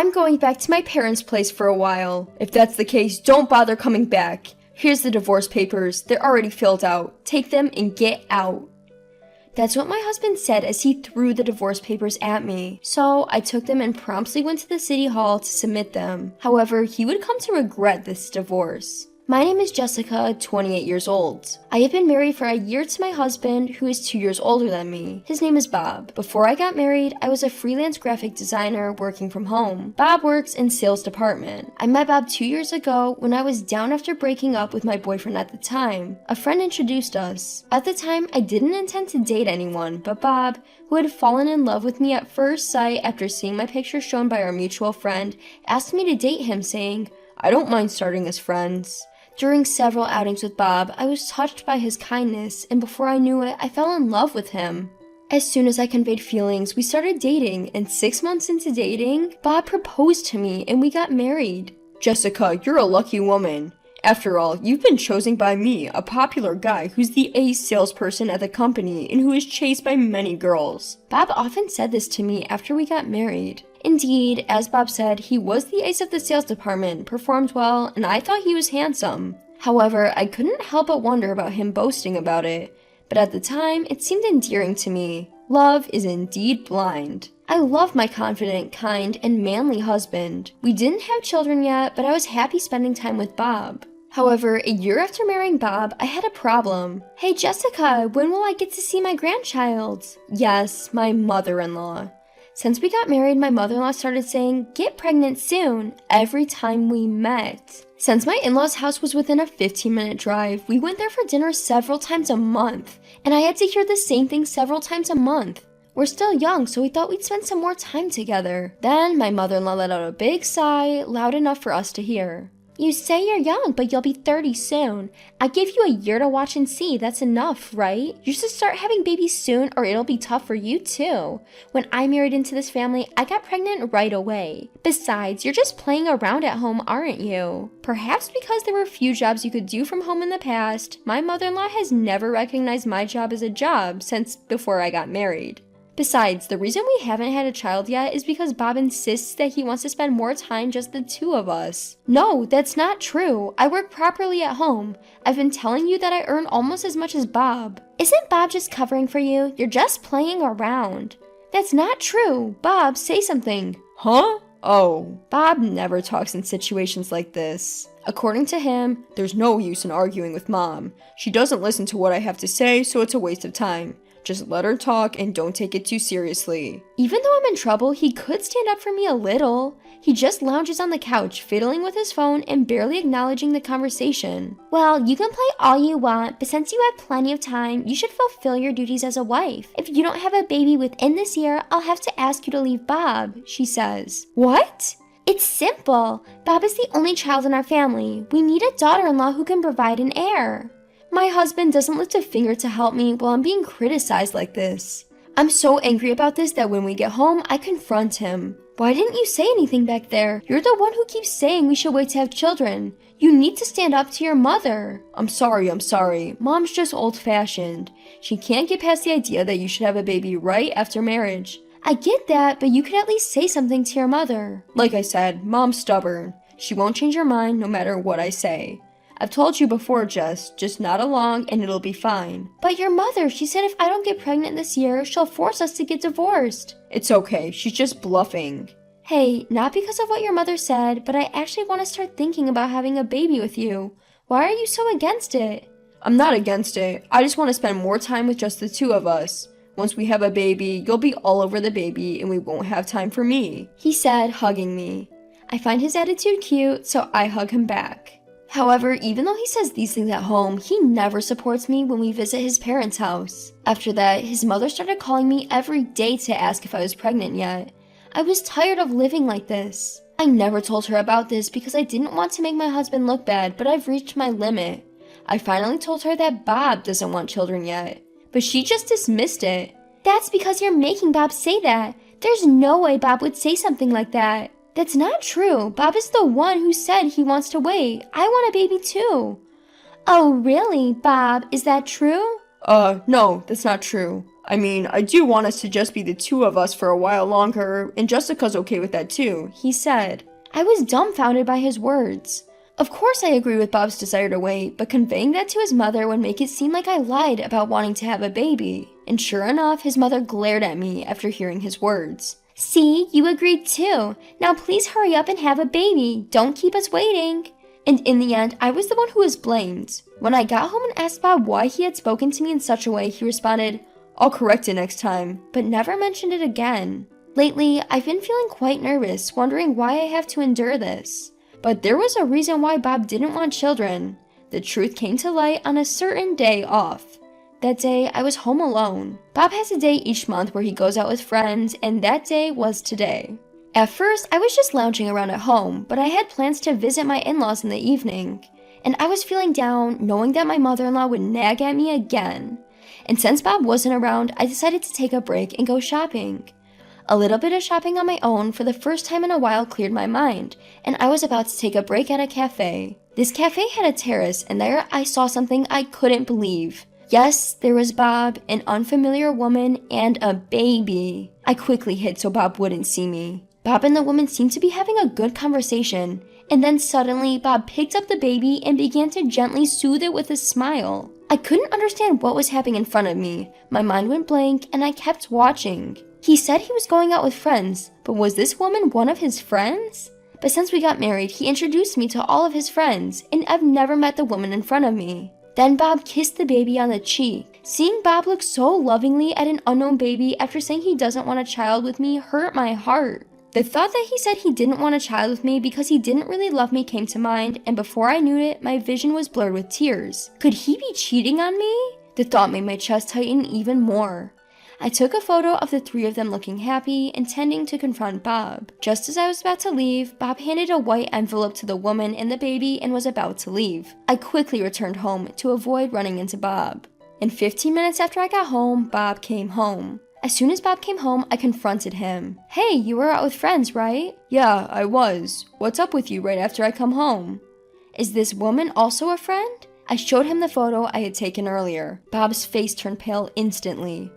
I'm going back to my parents' place for a while. If that's the case, don't bother coming back. Here's the divorce papers. They're already filled out. Take them and get out. That's what my husband said as he threw the divorce papers at me. So I took them and promptly went to the city hall to submit them. However, he would come to regret this divorce. My name is Jessica, 28 years old. I have been married for a year to my husband, who is 2 years older than me. His name is Bob. Before I got married, I was a freelance graphic designer working from home. Bob works in sales department. I met Bob 2 years ago when I was down after breaking up with my boyfriend at the time. A friend introduced us. At the time, I didn't intend to date anyone, but Bob, who had fallen in love with me at first sight after seeing my picture shown by our mutual friend, asked me to date him, saying, "I don't mind starting as friends." During several outings with Bob, I was touched by his kindness, and before I knew it, I fell in love with him. As soon as I conveyed feelings, we started dating, and 6 months into dating, Bob proposed to me and we got married. Jessica, you're a lucky woman. After all, you've been chosen by me, a popular guy who's the ace salesperson at the company and who is chased by many girls. Bob often said this to me after we got married. Indeed, as Bob said, he was the ace of the sales department, performed well, and I thought he was handsome. However, I couldn't help but wonder about him boasting about it. But at the time, it seemed endearing to me. Love is indeed blind. I love my confident, kind, and manly husband. We didn't have children yet, but I was happy spending time with Bob. However, a year after marrying Bob, I had a problem. "Hey Jessica, when will I get to see my grandchild?" Yes, my mother-in-law. Since we got married, my mother-in-law started saying, "Get pregnant soon," every time we met. Since my in-laws' house was within a 15-minute drive, we went there for dinner several times a month, and I had to hear the same thing several times a month. We're still young, so we thought we'd spend some more time together. Then my mother-in-law let out a big sigh, loud enough for us to hear. "You say you're young, but you'll be 30 soon. I give you a year to watch and see. That's enough, right? You should start having babies soon or it'll be tough for you too. When I married into this family, I got pregnant right away. Besides, you're just playing around at home, aren't you?" Perhaps because there were few jobs you could do from home in the past, my mother-in-law has never recognized my job as a job since before I got married. Besides, the reason we haven't had a child yet is because Bob insists that he wants to spend more time just the two of us. No, that's not true. I work properly at home. I've been telling you that I earn almost as much as Bob. Isn't Bob just covering for you? You're just playing around. That's not true. Bob, say something. Huh? Oh, Bob never talks in situations like this. According to him, there's no use in arguing with Mom. She doesn't listen to what I have to say, so it's a waste of time. Just let her talk and don't take it too seriously. Even though I'm in trouble, he could stand up for me a little. He just lounges on the couch, fiddling with his phone and barely acknowledging the conversation. "Well, you can play all you want, but since you have plenty of time, you should fulfill your duties as a wife. If you don't have a baby within this year, I'll have to ask you to leave Bob," she says. What? It's simple. Bob is the only child in our family. We need a daughter-in-law who can provide an heir. My husband doesn't lift a finger to help me while I'm being criticized like this. I'm so angry about this that when we get home, I confront him. "Why didn't you say anything back there? You're the one who keeps saying we should wait to have children. You need to stand up to your mother." I'm sorry. Mom's just old-fashioned. She can't get past the idea that you should have a baby right after marriage. I get that, but you could at least say something to your mother. Like I said, Mom's stubborn. She won't change her mind no matter what I say. I've told you before, Jess, just nod along and it'll be fine. But your mother, she said if I don't get pregnant this year, she'll force us to get divorced. It's okay, she's just bluffing. Hey, not because of what your mother said, but I actually want to start thinking about having a baby with you. Why are you so against it? I'm not against it. I just want to spend more time with just the two of us. Once we have a baby, you'll be all over the baby and we won't have time for me, he said, hugging me. I find his attitude cute, so I hug him back. However, even though he says these things at home, he never supports me when we visit his parents' house. After that, his mother started calling me every day to ask if I was pregnant yet. I was tired of living like this. I never told her about this because I didn't want to make my husband look bad, but I've reached my limit. I finally told her that Bob doesn't want children yet, but she just dismissed it. That's because you're making Bob say that. There's no way Bob would say something like that. That's not true. Bob is the one who said he wants to wait. I want a baby too. Oh, really, Bob? Is that true? No, that's not true. I mean, I do want us to just be the two of us for a while longer, and Jessica's okay with that too, he said. I was dumbfounded by his words. Of course I agree with Bob's desire to wait, but conveying that to his mother would make it seem like I lied about wanting to have a baby. And sure enough, his mother glared at me after hearing his words. See, you agreed too. Now please hurry up and have a baby. Don't keep us waiting. And in the end, I was the one who was blamed. When I got home and asked Bob why he had spoken to me in such a way, he responded, I'll correct it next time, but never mentioned it again. Lately, I've been feeling quite nervous, wondering why I have to endure this. But there was a reason why Bob didn't want children. The truth came to light on a certain day off. That day, I was home alone. Bob has a day each month where he goes out with friends, and that day was today. At first, I was just lounging around at home, but I had plans to visit my in-laws in the evening. And I was feeling down, knowing that my mother-in-law would nag at me again. And since Bob wasn't around, I decided to take a break and go shopping. A little bit of shopping on my own for the first time in a while cleared my mind, and I was about to take a break at a cafe. This cafe had a terrace, and there I saw something I couldn't believe. Yes, there was Bob, an unfamiliar woman, and a baby. I quickly hid so Bob wouldn't see me. Bob and the woman seemed to be having a good conversation, and then suddenly Bob picked up the baby and began to gently soothe it with a smile. I couldn't understand what was happening in front of me. My mind went blank, and I kept watching. He said he was going out with friends, but was this woman one of his friends? But since we got married, he introduced me to all of his friends, and I've never met the woman in front of me. Then Bob kissed the baby on the cheek. Seeing Bob look so lovingly at an unknown baby after saying he doesn't want a child with me hurt my heart. The thought that he said he didn't want a child with me because he didn't really love me came to mind, and before I knew it, my vision was blurred with tears. Could he be cheating on me? The thought made my chest tighten even more. I took a photo of the three of them looking happy, intending to confront Bob. Just as I was about to leave, Bob handed a white envelope to the woman and the baby and was about to leave. I quickly returned home to avoid running into Bob. And 15 minutes after I got home, Bob came home. As soon as Bob came home, I confronted him. Hey, you were out with friends, right? Yeah, I was. What's up with you right after I come home? Is this woman also a friend? I showed him the photo I had taken earlier. Bob's face turned pale instantly.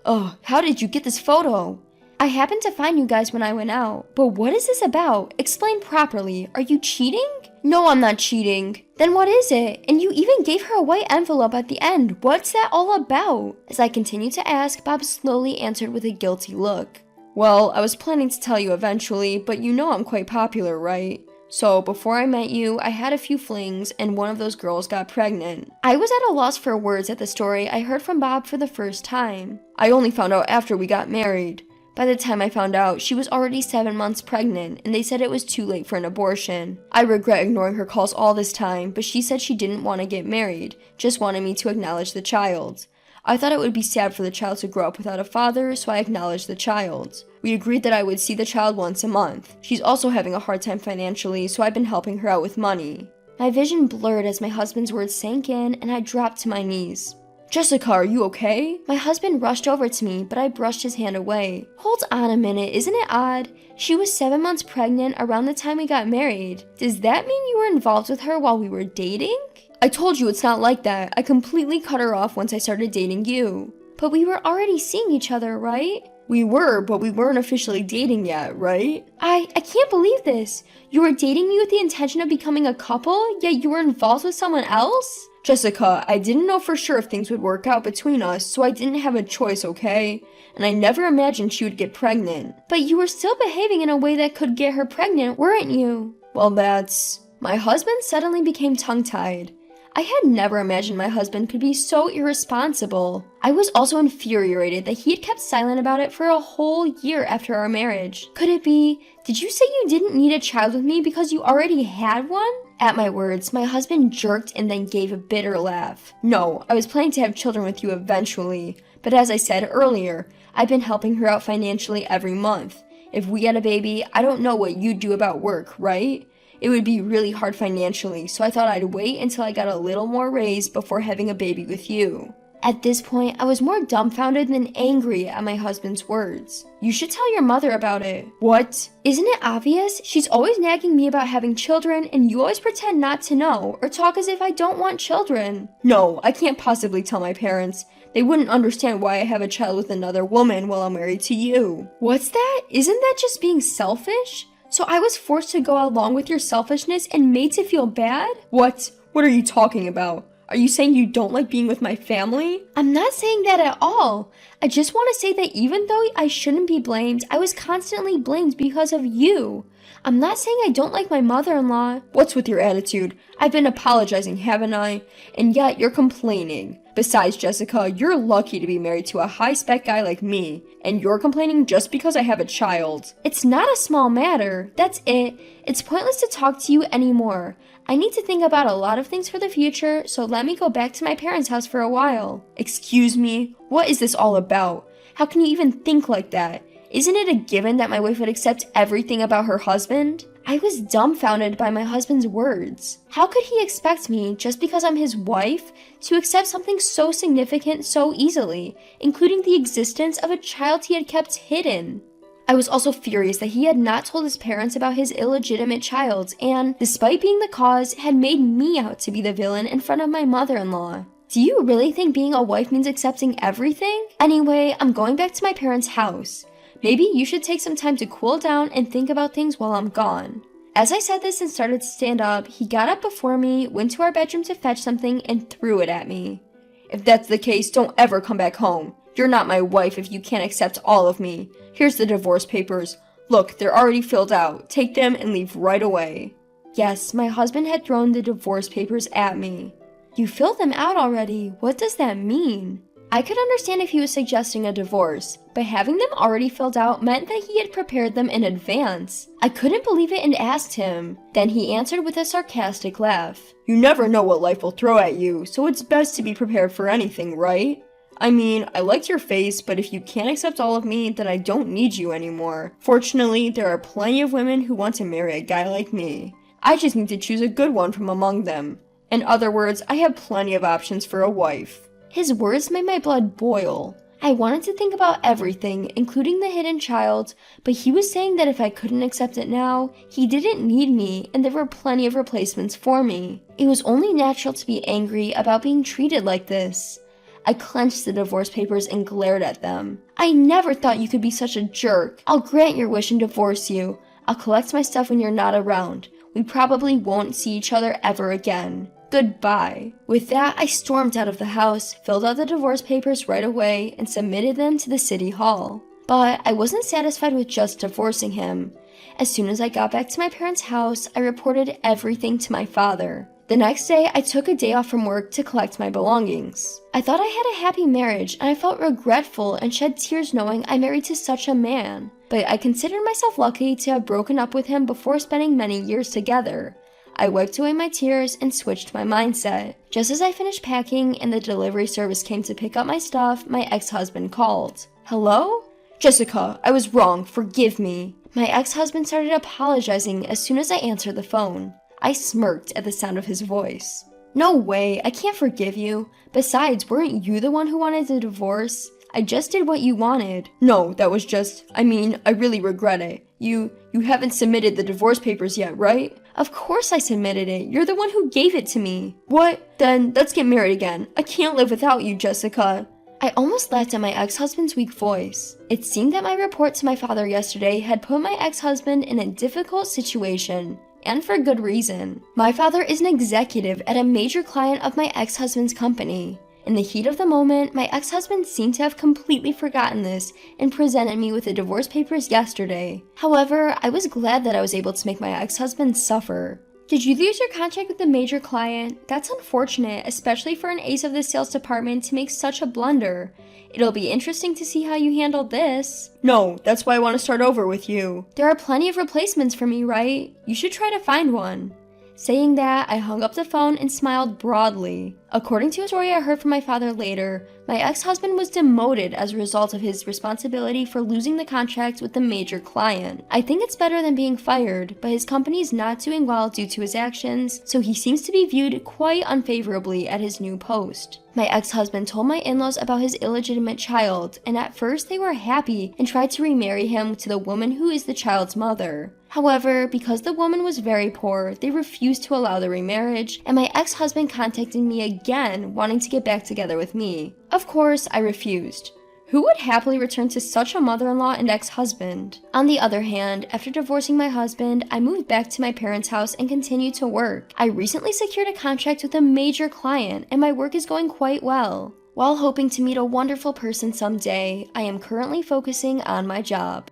Oh, how did you get this photo? I happened to find you guys when I went out. But what is this about? Explain properly. Are you cheating? No, I'm not cheating. Then what is it? And you even gave her a white envelope at the end. What's that all about? As I continued to ask, Bob slowly answered with a guilty look. Well, I was planning to tell you eventually, but you know I'm quite popular, right? So, before I met you, I had a few flings, and one of those girls got pregnant. I was at a loss for words at the story I heard from Bob for the first time. I only found out after we got married. By the time I found out, she was already 7 months pregnant, and they said it was too late for an abortion. I regret ignoring her calls all this time, but she said she didn't want to get married, just wanted me to acknowledge the child. I thought it would be sad for the child to grow up without a father, so I acknowledged the child. We agreed that I would see the child once a month. She's also having a hard time financially, so I've been helping her out with money. My vision blurred as my husband's words sank in, and I dropped to my knees. Jessica, are you okay? My husband rushed over to me, but I brushed his hand away. Hold on a minute, isn't it odd? She was 7 months pregnant around the time we got married. Does that mean you were involved with her while we were dating? I told you it's not like that. I completely cut her off once I started dating you. But we were already seeing each other, right? We were, but we weren't officially dating yet, right? I can't believe this. You were dating me with the intention of becoming a couple, yet you were involved with someone else? Jessica, I didn't know for sure if things would work out between us, so I didn't have a choice, okay? And I never imagined she would get pregnant. But you were still behaving in a way that could get her pregnant, weren't you? Well, that's... My husband suddenly became tongue-tied. I had never imagined my husband could be so irresponsible. I was also infuriated that he had kept silent about it for a whole year after our marriage. Could it be, did you say you didn't need a child with me because you already had one? At my words, my husband jerked and then gave a bitter laugh. No, I was planning to have children with you eventually, but as I said earlier, I've been helping her out financially every month. If we had a baby, I don't know what you'd do about work, right? It would be really hard financially, so I thought I'd wait until I got a little more raise before having a baby with you. At this point, I was more dumbfounded than angry at my husband's words. You should tell your mother about it. What? Isn't it obvious? She's always nagging me about having children, and you always pretend not to know, or talk as if I don't want children. No, I can't possibly tell my parents. They wouldn't understand why I have a child with another woman while I'm married to you. What's that? Isn't that just being selfish? So I was forced to go along with your selfishness and made to feel bad? What? What are you talking about? Are you saying you don't like being with my family? I'm not saying that at all. I just want to say that even though I shouldn't be blamed, I was constantly blamed because of you. I'm not saying I don't like my mother-in-law. What's with your attitude? I've been apologizing, haven't I? And yet you're complaining. Besides, Jessica, you're lucky to be married to a high-spec guy like me, and you're complaining just because I have a child. It's not a small matter. That's it. It's pointless to talk to you anymore. I need to think about a lot of things for the future, so let me go back to my parents' house for a while. Excuse me? What is this all about? How can you even think like that? Isn't it a given that my wife would accept everything about her husband? I was dumbfounded by my husband's words. How could he expect me, just because I'm his wife, to accept something so significant so easily, including the existence of a child he had kept hidden? I was also furious that he had not told his parents about his illegitimate child and, despite being the cause, had made me out to be the villain in front of my mother-in-law. Do you really think being a wife means accepting everything? Anyway, I'm going back to my parents' house. Maybe you should take some time to cool down and think about things while I'm gone. As I said this and started to stand up, he got up before me, went to our bedroom to fetch something, and threw it at me. If that's the case, don't ever come back home. You're not my wife if you can't accept all of me. Here's the divorce papers. Look, they're already filled out. Take them and leave right away. Yes, my husband had thrown the divorce papers at me. You filled them out already. What does that mean? I could understand if he was suggesting a divorce, but having them already filled out meant that he had prepared them in advance. I couldn't believe it and asked him. Then he answered with a sarcastic laugh. You never know what life will throw at you, so it's best to be prepared for anything, right? I mean, I liked your face, but if you can't accept all of me, then I don't need you anymore. Fortunately, there are plenty of women who want to marry a guy like me. I just need to choose a good one from among them. In other words, I have plenty of options for a wife. His words made my blood boil. I wanted to think about everything, including the hidden child, but he was saying that if I couldn't accept it now, he didn't need me and there were plenty of replacements for me. It was only natural to be angry about being treated like this. I clenched the divorce papers and glared at them. I never thought you could be such a jerk. I'll grant your wish and divorce you. I'll collect my stuff when you're not around. We probably won't see each other ever again. Goodbye. With that, I stormed out of the house, filled out the divorce papers right away, and submitted them to the city hall. But I wasn't satisfied with just divorcing him. As soon as I got back to my parents' house, I reported everything to my father. The next day, I took a day off from work to collect my belongings. I thought I had a happy marriage, and I felt regretful and shed tears knowing I married to such a man. But I considered myself lucky to have broken up with him before spending many years together. I wiped away my tears and switched my mindset. Just as I finished packing and the delivery service came to pick up my stuff, my ex-husband called. Hello? Jessica, I was wrong. Forgive me. My ex-husband started apologizing as soon as I answered the phone. I smirked at the sound of his voice. No way, I can't forgive you. Besides, weren't you the one who wanted the divorce? I just did what you wanted. No, that was just, I really regret it. You haven't submitted the divorce papers yet, right? Of course I submitted it. You're the one who gave it to me. What? Then let's get married again. I can't live without you, Jessica. I almost laughed at my ex-husband's weak voice. It seemed that my report to my father yesterday had put my ex-husband in a difficult situation. And for good reason. My father is an executive at a major client of my ex-husband's company. In the heat of the moment, my ex-husband seemed to have completely forgotten this and presented me with the divorce papers yesterday. However, I was glad that I was able to make my ex-husband suffer. Did you lose your contract with the major client? That's unfortunate, especially for an ace of the sales department to make such a blunder. It'll be interesting to see how you handle this. No, that's why I want to start over with you. There are plenty of replacements for me, right? You should try to find one. Saying that, I hung up the phone and smiled broadly. According to a story I heard from my father later, my ex-husband was demoted as a result of his responsibility for losing the contract with the major client. I think it's better than being fired, but his company is not doing well due to his actions, so he seems to be viewed quite unfavorably at his new post. My ex-husband told my in-laws about his illegitimate child, and at first they were happy and tried to remarry him to the woman who is the child's mother. However, because the woman was very poor, they refused to allow the remarriage, and my ex-husband contacted me again, wanting to get back together with me. Of course, I refused. Who would happily return to such a mother-in-law and ex-husband? On the other hand, after divorcing my husband, I moved back to my parents' house and continued to work. I recently secured a contract with a major client, and my work is going quite well. While hoping to meet a wonderful person someday, I am currently focusing on my job.